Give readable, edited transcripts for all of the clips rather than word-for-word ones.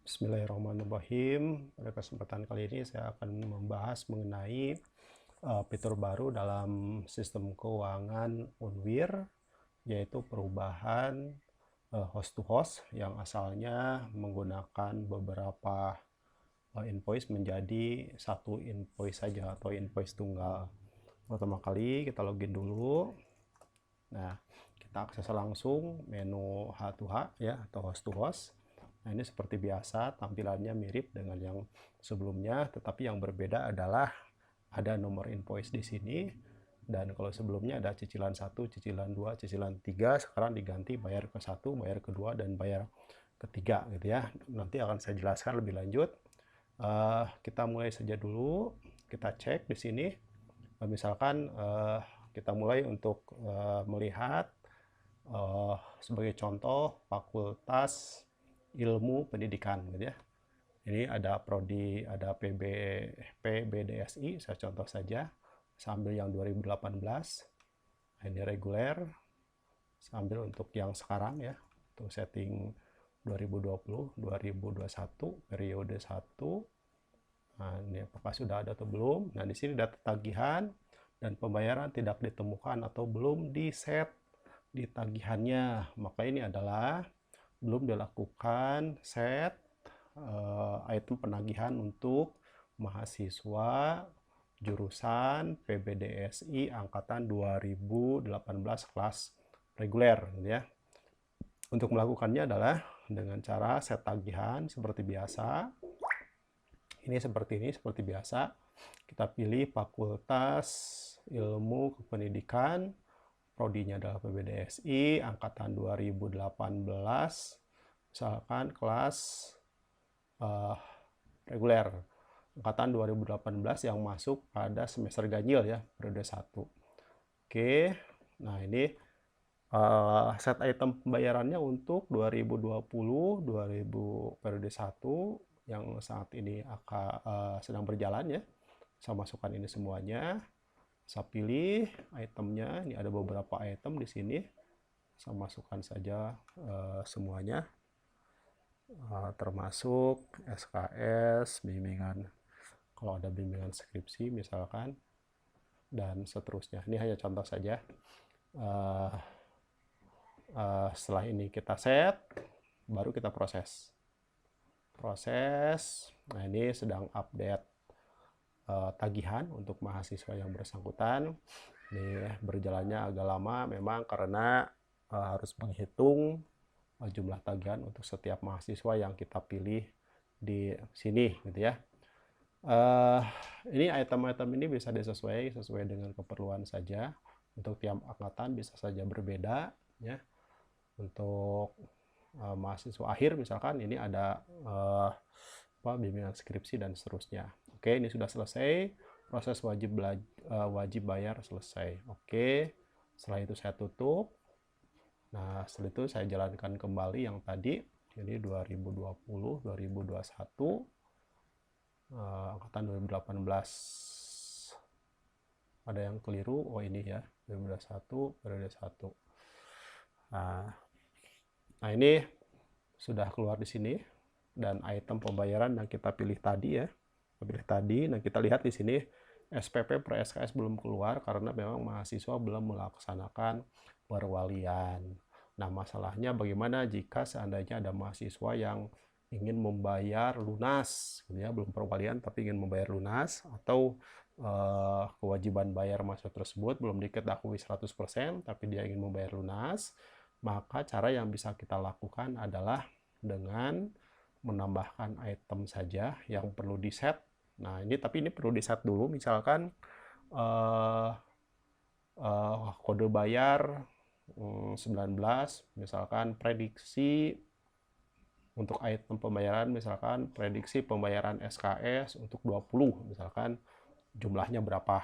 Bismillahirrahmanirrahim. Pada kesempatan kali ini saya akan membahas mengenai fitur baru dalam sistem keuangan Unwir, yaitu perubahan host to host yang asalnya menggunakan beberapa invoice menjadi satu invoice saja atau invoice tunggal. Pertama kali kita login dulu. Nah, kita akses langsung menu H2H ya atau host to host. Nah, ini seperti biasa tampilannya mirip dengan yang sebelumnya, tetapi yang berbeda adalah ada nomor invoice di sini, dan kalau sebelumnya ada cicilan 1, cicilan 2, cicilan 3, sekarang diganti bayar ke 1, bayar kedua, dan bayar ketiga gitu ya. Nanti akan saya jelaskan lebih lanjut. Kita mulai saja dulu, kita cek di sini. Misalkan kita mulai untuk melihat sebagai contoh fakultas ilmu pendidikan gitu ya. Ini ada prodi, ada PBDSI, saya contoh saja. Sambil yang 2018. Ini reguler. Sambil untuk yang sekarang ya, untuk setting 2020, 2021, periode 1. Nah, ini apakah sudah ada atau belum? Nah, di sini data tagihan dan pembayaran tidak ditemukan atau belum di-set di tagihannya. Maka ini adalah belum dilakukan set item penagihan untuk mahasiswa jurusan PBDSI angkatan 2018 kelas reguler gitu ya. Untuk melakukannya adalah dengan cara set tagihan seperti biasa. Ini seperti biasa. Kita pilih fakultas ilmu kependidikan, prodinya adalah PBDSI angkatan 2018, misalkan kelas reguler angkatan 2018 yang masuk pada semester ganjil ya, periode 1. Oke, nah ini set item pembayarannya untuk 2020 periode 1 yang saat ini sedang berjalan ya. Saya masukkan ini semuanya. Saya pilih itemnya. Ini ada beberapa item di sini. Saya masukkan saja semuanya, termasuk SKS, bimbingan. Kalau ada bimbingan skripsi misalkan, dan seterusnya. Ini hanya contoh saja. Setelah ini kita set, baru kita proses. Nah, ini sedang update tagihan untuk mahasiswa yang bersangkutan. Ini berjalannya agak lama memang karena harus menghitung jumlah tagihan untuk setiap mahasiswa yang kita pilih di sini gitu ya. Ini item-item ini bisa sesuai dengan keperluan saja. Untuk tiap angkatan bisa saja berbeda ya. Untuk mahasiswa akhir misalkan ini ada bimbingan skripsi dan seterusnya. Oke, ini sudah selesai. Proses wajib bayar selesai. Oke, setelah itu saya tutup. Nah, setelah itu saya jalankan kembali yang tadi. Jadi 2020, 2021, angkatan 2018. Ada yang keliru. Oh, ini ya, 2021, periode 1. Nah, ini sudah keluar di sini, dan item pembayaran yang kita pilih tadi ya, nah kita lihat di sini SPP per SKS belum keluar karena memang mahasiswa belum melaksanakan perwalian. Nah, masalahnya bagaimana jika seandainya ada mahasiswa yang ingin membayar lunas gitu ya, belum perwalian tapi ingin membayar lunas, atau kewajiban bayar mahasiswa tersebut belum diketahui 100% tapi dia ingin membayar lunas. Maka cara yang bisa kita lakukan adalah dengan menambahkan item saja yang perlu di-set. Nah, tapi ini perlu di-set dulu, misalkan kode bayar 19, misalkan prediksi untuk item pembayaran, misalkan prediksi pembayaran SKS untuk 20, misalkan jumlahnya berapa.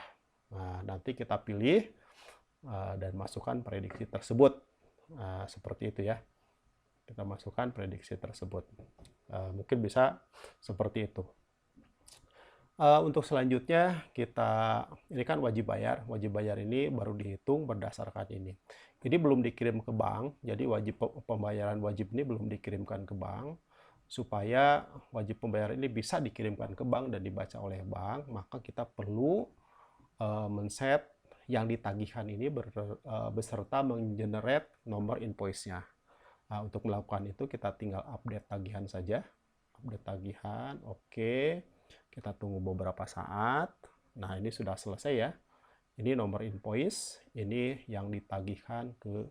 Nah, nanti kita pilih dan masukkan prediksi tersebut. Seperti itu ya, kita masukkan prediksi tersebut. Mungkin bisa seperti itu. Untuk selanjutnya ini kan wajib bayar ini baru dihitung berdasarkan ini. Ini belum dikirim ke bank, jadi pembayaran wajib ini belum dikirimkan ke bank. supaya wajib pembayaran ini bisa dikirimkan ke bank dan dibaca oleh bank, maka kita perlu men-set yang ditagihkan ini beserta menggenerate nomor invoice-nya. Nah, untuk melakukan itu kita tinggal update tagihan saja. Update tagihan, oke. Kita tunggu beberapa saat. Nah, ini sudah selesai ya. Ini nomor invoice, ini yang ditagihkan ke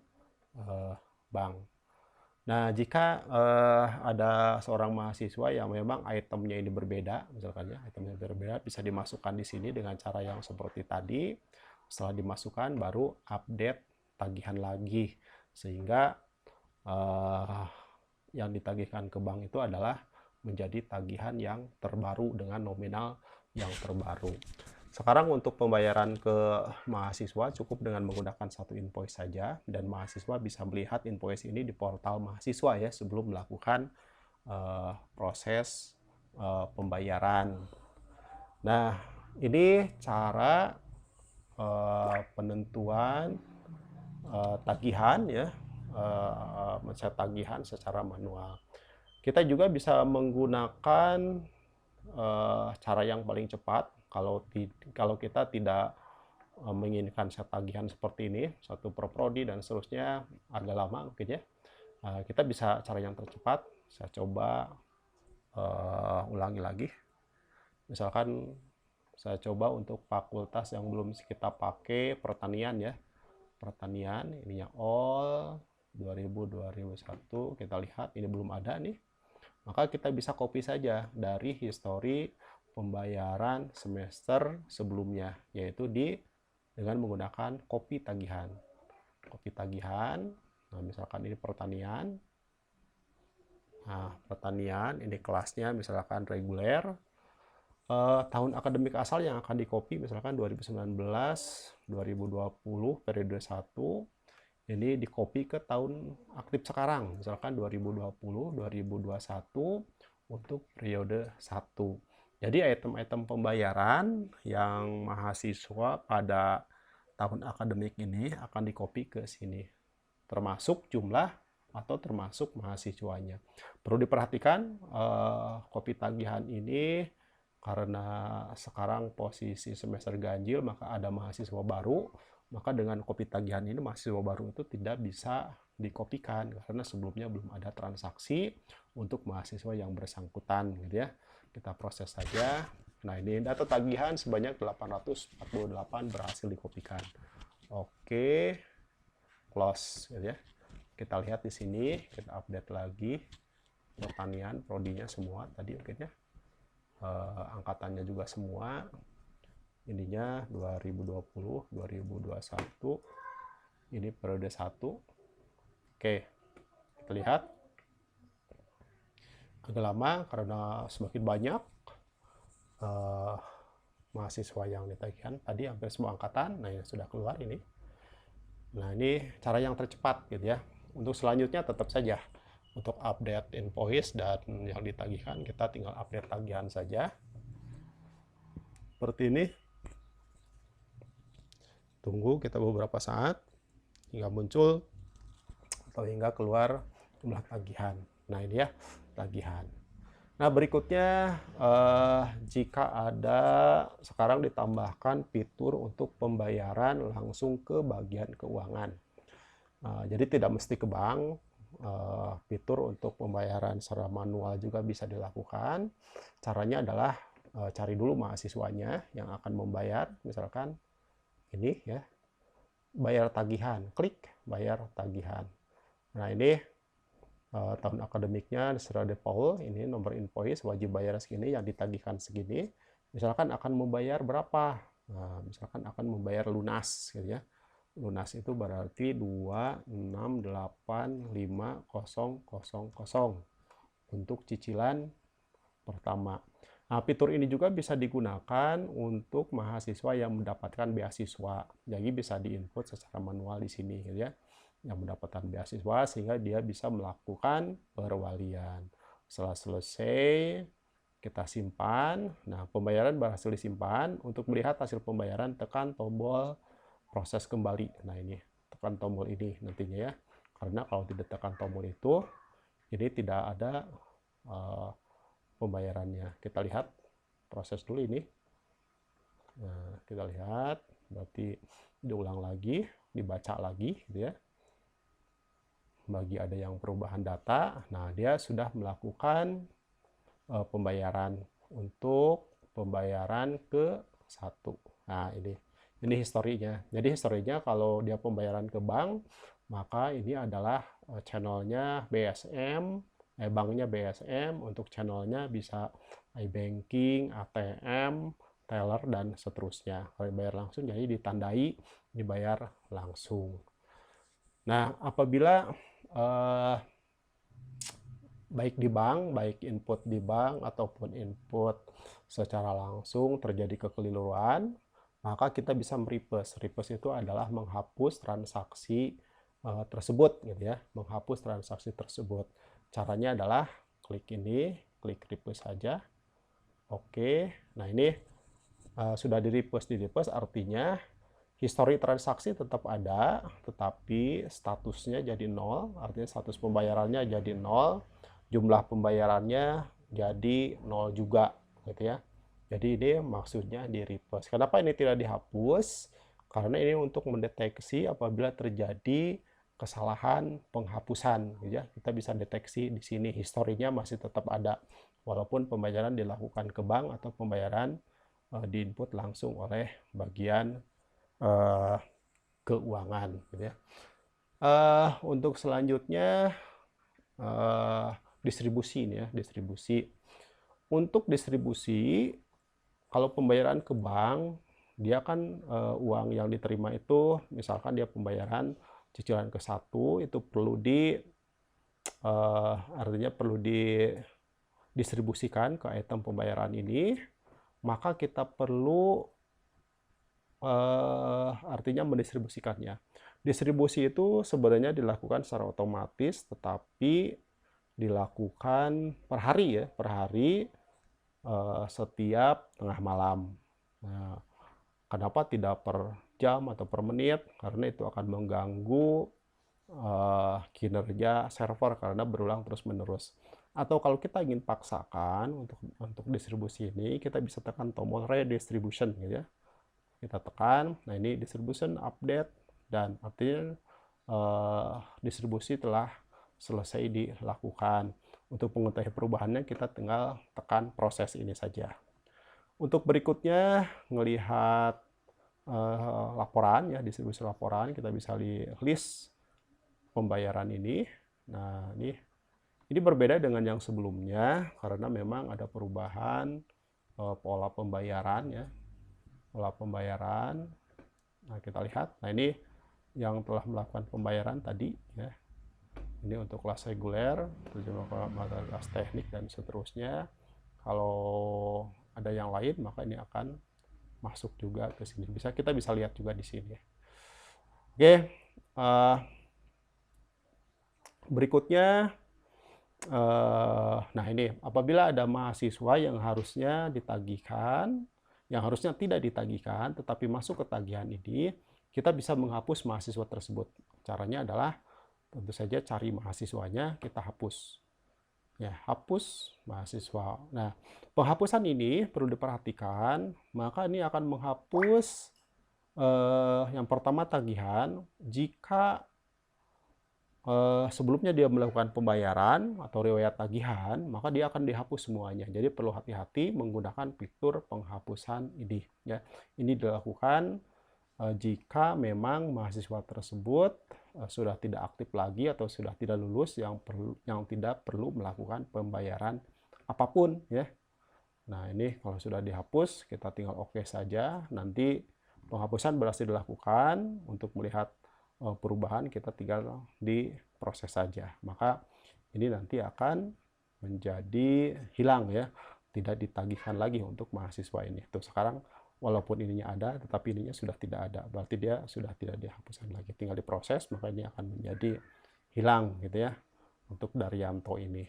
bank. Nah, jika ada seorang mahasiswa yang memang itemnya ini berbeda, misalkan ya, itemnya berbeda, bisa dimasukkan di sini dengan cara yang seperti tadi. Setelah dimasukkan, baru update tagihan lagi, sehingga yang ditagihkan ke bank itu adalah menjadi tagihan yang terbaru dengan nominal yang terbaru. Sekarang untuk pembayaran ke mahasiswa cukup dengan menggunakan satu invoice saja, dan mahasiswa bisa melihat invoice ini di portal mahasiswa ya sebelum melakukan proses pembayaran. Nah, ini cara penentuan tagihan ya, men-set tagihan secara manual. Kita juga bisa menggunakan cara yang paling cepat kalau kita tidak menginginkan set tagihan seperti ini, satu per prodi dan seterusnya agak lama mungkin ya. Kita bisa cara yang tercepat. Saya coba ulangi lagi. Misalkan saya coba untuk fakultas yang belum kita pakai, pertanian ya. Pertanian, ininya all 2000-2001, kita lihat ini belum ada nih. Maka kita bisa copy saja dari histori pembayaran semester sebelumnya, yaitu dengan menggunakan copy tagihan. Copy tagihan, nah misalkan ini pertanian. Nah, pertanian, ini kelasnya misalkan reguler. Tahun akademik asal yang akan di copy misalkan 2019-2020 periode 1. Ini di copy ke tahun aktif sekarang, misalkan 2020-2021 untuk periode 1. Jadi item-item pembayaran yang mahasiswa pada tahun akademik ini akan di-copy ke sini, termasuk jumlah atau termasuk mahasiswanya. Perlu diperhatikan copy tagihan ini karena sekarang posisi semester ganjil, maka ada mahasiswa baru, maka dengan copy tagihan ini mahasiswa baru itu tidak bisa dikopikan karena sebelumnya belum ada transaksi untuk mahasiswa yang bersangkutan gitu ya. Kita proses saja. Nah, ini data tagihan sebanyak 848 berhasil dikopikan. Oke, close gitu ya. Kita lihat di sini, kita update lagi pertanian prodinya semua tadi mungkin ya. Angkatannya juga semua. Ininya 2020, 2021. Ini periode 1. Oke, kita lihat. Agak lama karena semakin banyak mahasiswa yang ditagihkan. Tadi hampir semua angkatan, nah yang sudah keluar ini. Nah, ini cara yang tercepat gitu ya. Untuk selanjutnya tetap saja untuk update invoice dan yang ditagihkan kita tinggal update tagihan saja. Seperti ini. Tunggu kita beberapa saat hingga muncul atau hingga keluar jumlah tagihan. Nah, ini ya tagihan. Nah, berikutnya jika ada sekarang ditambahkan fitur untuk pembayaran langsung ke bagian keuangan. Jadi tidak mesti ke bank, fitur untuk pembayaran secara manual juga bisa dilakukan. Caranya adalah cari dulu mahasiswanya yang akan membayar, misalkan ini ya, bayar tagihan, klik bayar tagihan. Nah, ini tahun akademiknya Sera De Paul, ini nomor invoice wajib bayar segini, yang ditagihkan segini. Misalkan akan membayar berapa? Nah, misalkan akan membayar lunas gitu ya. Lunas itu berarti 2685000 untuk cicilan pertama. Nah, fitur ini juga bisa digunakan untuk mahasiswa yang mendapatkan beasiswa. Jadi bisa diinput secara manual di sini gitu ya. Yang mendapatkan beasiswa sehingga dia bisa melakukan perwalian. Setelah selesai kita simpan. Nah, pembayaran berhasil disimpan. Untuk melihat hasil pembayaran tekan tombol proses kembali. Nah, ini tekan tombol ini nantinya ya. Karena kalau tidak tekan tombol itu, ini tidak ada pembayarannya. Kita lihat proses dulu ini. Nah, kita lihat, berarti diulang lagi, dibaca lagi, gitu ya. Bagi ada yang perubahan data, nah dia sudah melakukan pembayaran untuk pembayaran ke satu. Nah, ini historinya. Jadi historinya kalau dia pembayaran ke bank, maka ini adalah channelnya BSM, banknya BSM, untuk channelnya bisa iBanking, ATM, teller, dan seterusnya. Kalau dibayar langsung, jadi ditandai dibayar langsung. Nah, apabila baik di bank, baik input di bank ataupun input secara langsung terjadi kekeliruan, maka kita bisa mereverse. Reverse itu adalah menghapus transaksi tersebut, gitu ya, menghapus transaksi tersebut. Caranya adalah klik ini, klik reverse saja. Oke, nah ini sudah di reverse artinya histori transaksi tetap ada, tetapi statusnya jadi nol, artinya status pembayarannya jadi nol, jumlah pembayarannya jadi nol juga, gitu ya. Jadi ini maksudnya di reverse. Kenapa ini tidak dihapus? Karena ini untuk mendeteksi apabila terjadi kesalahan penghapusan, gitu ya. Kita bisa deteksi di sini historinya masih tetap ada, walaupun pembayaran dilakukan ke bank atau pembayaran diinput langsung oleh bagian keuangan, gitu ya. Untuk selanjutnya distribusi ini ya, distribusi. Untuk distribusi, kalau pembayaran ke bank, dia kan uang yang diterima itu, misalkan dia pembayaran cicilan ke satu, itu perlu artinya perlu didistribusikan ke item pembayaran ini, maka kita perlu artinya mendistribusikannya. Distribusi itu sebenarnya dilakukan secara otomatis, tetapi dilakukan per hari ya, per hari setiap tengah malam. Nah, kenapa tidak per jam atau per menit? Karena itu akan mengganggu kinerja server karena berulang terus-menerus. Atau kalau kita ingin paksakan untuk distribusi ini, kita bisa tekan tombol redistribution, gitu ya. Kita tekan, nah ini distribution update, dan artinya distribusi telah selesai dilakukan. Untuk mengetahui perubahannya, kita tinggal tekan proses ini saja. Untuk berikutnya, melihat laporan ya, distribusi laporan, kita bisa list pembayaran ini. Nah, ini berbeda dengan yang sebelumnya karena memang ada perubahan pola pembayaran ya. Pola pembayaran. Nah, kita lihat. Nah, ini yang telah melakukan pembayaran tadi ya. Ini untuk kelas reguler, kelas teknik dan seterusnya. Kalau ada yang lain, maka ini akan masuk juga ke sini. Kita bisa lihat juga di sini. Oke. Berikutnya, nah ini apabila ada mahasiswa yang harusnya ditagihkan, yang harusnya tidak ditagihkan, tetapi masuk ke tagihan ini, kita bisa menghapus mahasiswa tersebut. Caranya adalah tentu saja cari mahasiswanya, kita hapus. Ya, hapus mahasiswa. Nah, penghapusan ini perlu diperhatikan, maka ini akan menghapus yang pertama tagihan jika sebelumnya dia melakukan pembayaran atau riwayat tagihan, maka dia akan dihapus semuanya. Jadi perlu hati-hati menggunakan fitur penghapusan ini. Ya, ini dilakukan jika memang mahasiswa tersebut sudah tidak aktif lagi atau sudah tidak lulus yang tidak perlu melakukan pembayaran apapun ya. Nah, ini kalau sudah dihapus, kita tinggal oke saja. Nanti penghapusan berhasil dilakukan. Untuk melihat perubahan, kita tinggal diproses saja. Maka ini nanti akan menjadi hilang ya, tidak ditagihkan lagi untuk mahasiswa ini. Tuh sekarang walaupun ininya ada, tetapi ininya sudah tidak ada. Berarti dia sudah tidak dihapuskan lagi. Tinggal diproses, maka ini akan menjadi hilang gitu ya untuk Daryanto ini.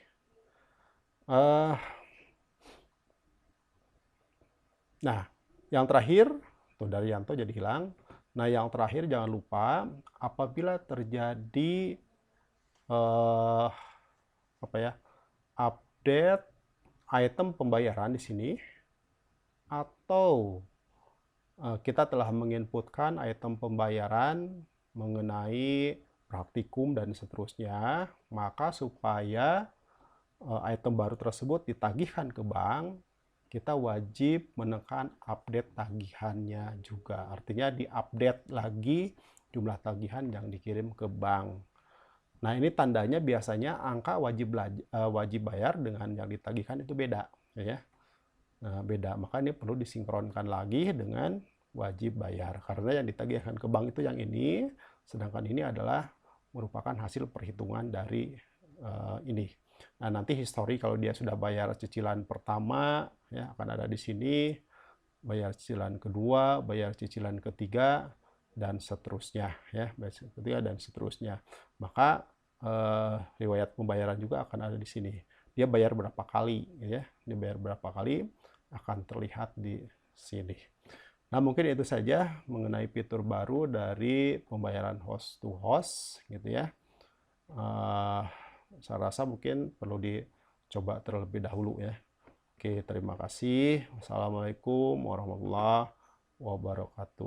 Nah, yang terakhir tuh Daryanto jadi hilang. Nah, yang terakhir jangan lupa apabila terjadi update item pembayaran di sini, atau kita telah menginputkan item pembayaran mengenai praktikum dan seterusnya, maka supaya item baru tersebut ditagihkan ke bank, kita wajib menekan update tagihannya juga. Artinya diupdate lagi jumlah tagihan yang dikirim ke bank. Nah, ini tandanya biasanya angka wajib bayar dengan yang ditagihkan itu beda, ya. Nah, beda. Maka ini perlu disinkronkan lagi dengan wajib bayar. Karena yang ditagihkan ke bank itu yang ini, sedangkan ini adalah merupakan hasil perhitungan dari ini. Nah, nanti histori kalau dia sudah bayar cicilan pertama, ya akan ada di sini, bayar cicilan kedua, bayar cicilan ketiga, dan seterusnya, ya, bayar cicilan ketiga dan seterusnya. Maka riwayat pembayaran juga akan ada di sini. Dia bayar berapa kali, ya? Dia bayar berapa kali akan terlihat di sini. Nah, mungkin itu saja mengenai fitur baru dari pembayaran host to host, gitu ya. Saya rasa mungkin perlu dicoba terlebih dahulu ya. Oke, terima kasih. Wassalamualaikum warahmatullahi wabarakatuh.